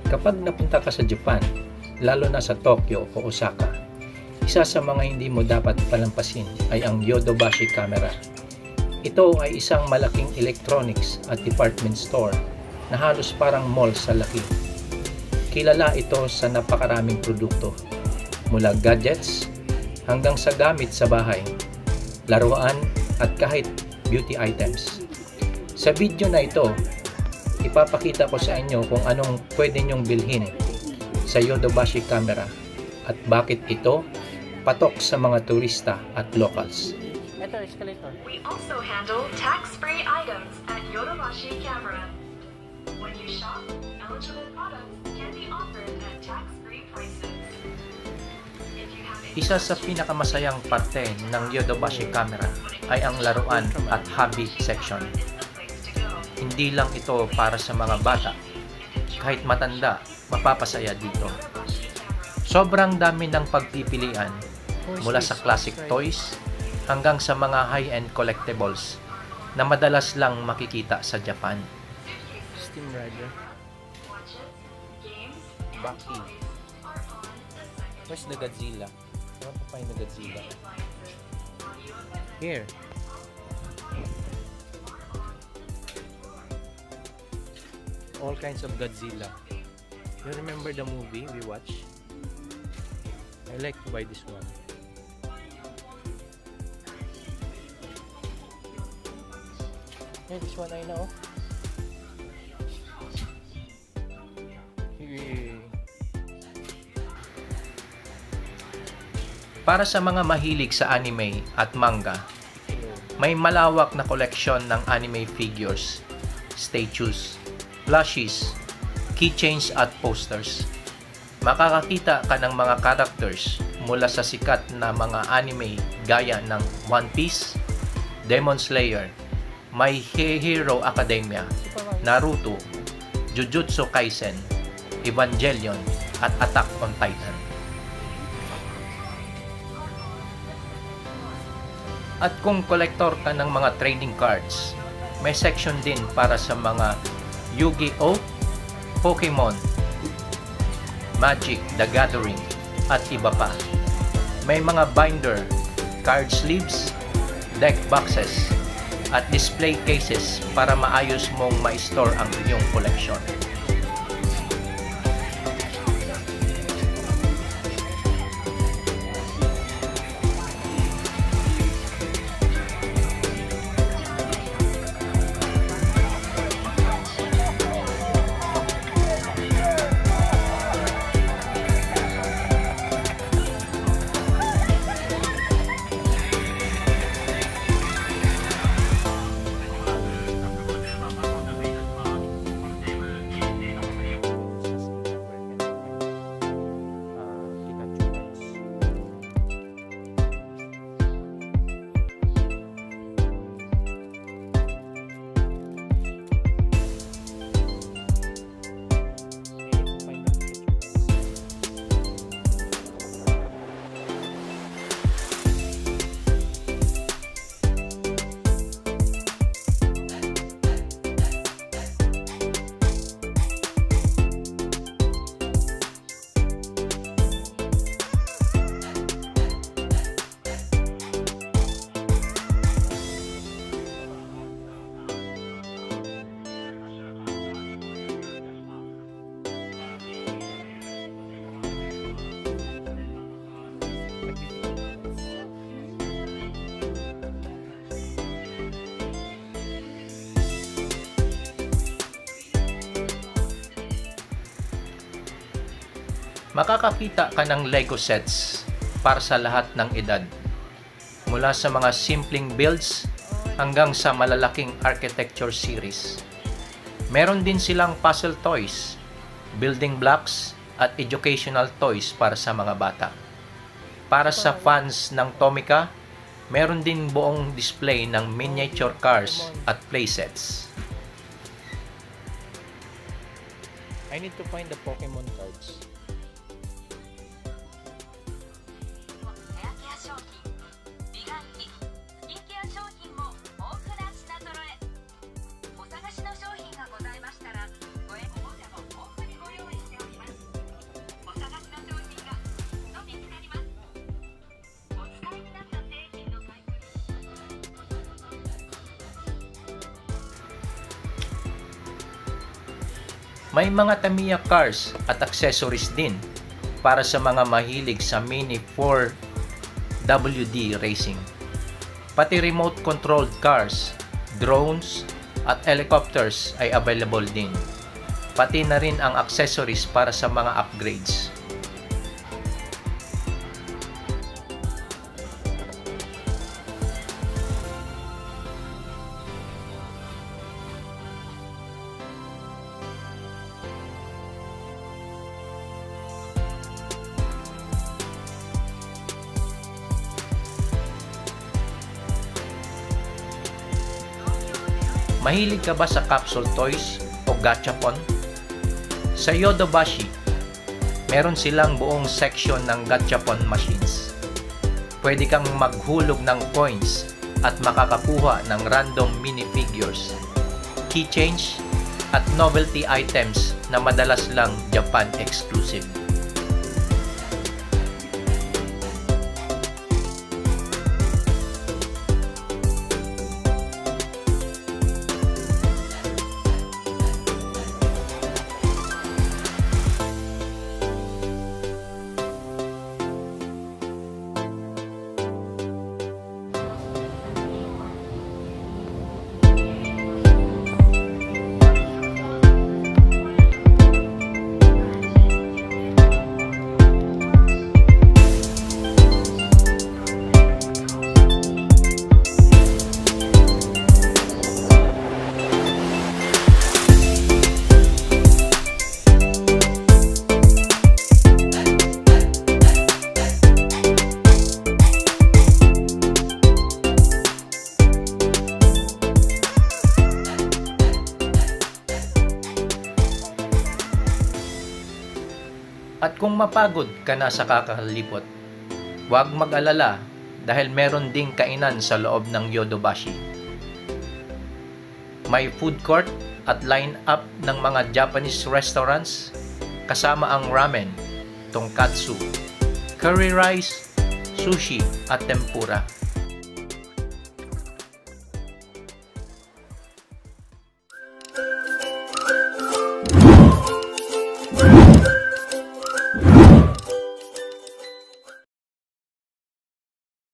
Kapag napunta ka sa Japan, lalo na sa Tokyo o Osaka, isa sa mga hindi mo dapat palampasin ay ang Yodobashi camera. Ito ay isang malaking electronics at department store na halos parang mall sa laki. Kilala ito sa napakaraming produkto, mula gadgets hanggang sa gamit sa bahay, laruan at kahit beauty items. Sa video na ito, ipapakita ko sa inyo kung anong pwede nyong bilhin sa Yodobashi camera at bakit ito patok sa mga turista at locals. Ito, escalator. We also handle tax-free items at Yodobashi Camera. When you shop, eligible products can be offered at tax-free prices. Isa sa pinakamasayang parte ng Yodobashi camera ay ang laruan at hobby section. Hindi lang ito para sa mga bata, kahit matanda, mapapasaya dito. Sobrang dami ng pagpipilian, mula sa classic toys hanggang sa mga high-end collectibles na madalas lang makikita sa Japan. Steam Rider. Baki. Where's the Godzilla? I want to find the Godzilla. Here. All kinds of Godzilla. You remember the movie we watched? I like to buy this one. Yeah, this one I know. Para sa mga mahilig sa anime at manga, may malawak na koleksyon ng anime figures, statues, plushies, keychains at posters. Makakakita ka ng mga characters mula sa sikat na mga anime gaya ng One Piece, Demon Slayer, My Hero Academia, Naruto, Jujutsu Kaisen, Evangelion at Attack on Titan. At kung kolektor ka ng mga trading cards, may section din para sa mga Yu-Gi-Oh!, Pokemon, Magic the Gathering, at iba pa. May mga binder, card sleeves, deck boxes, at display cases para maayos mong ma-store ang iyong koleksyon. Makakakita ka ng Lego sets para sa lahat ng edad, mula sa mga simpleng builds hanggang sa malalaking architecture series. Meron din silang puzzle toys, building blocks at educational toys para sa mga bata. Para sa fans ng Tomica, meron din buong display ng miniature cars at playsets. I need to find the Pokemon cards. May mga Tamiya cars at accessories din para sa mga mahilig sa Mini 4WD racing. Pati remote controlled cars, drones at helicopters ay available din. Pati na rin ang accessories para sa mga upgrades. Mahilig ka ba sa capsule toys o gachapon? Sa Yodobashi, meron silang buong section ng gachapon machines. Pwede kang maghulog ng coins at makakakuha ng random minifigures, keychains at novelty items na madalas lang Japan exclusive. At kung mapagod ka na sa kakalipot, huwag mag-alala dahil meron ding kainan sa loob ng Yodobashi. May food court at line-up ng mga Japanese restaurants kasama ang ramen, tonkatsu, curry rice, sushi at tempura.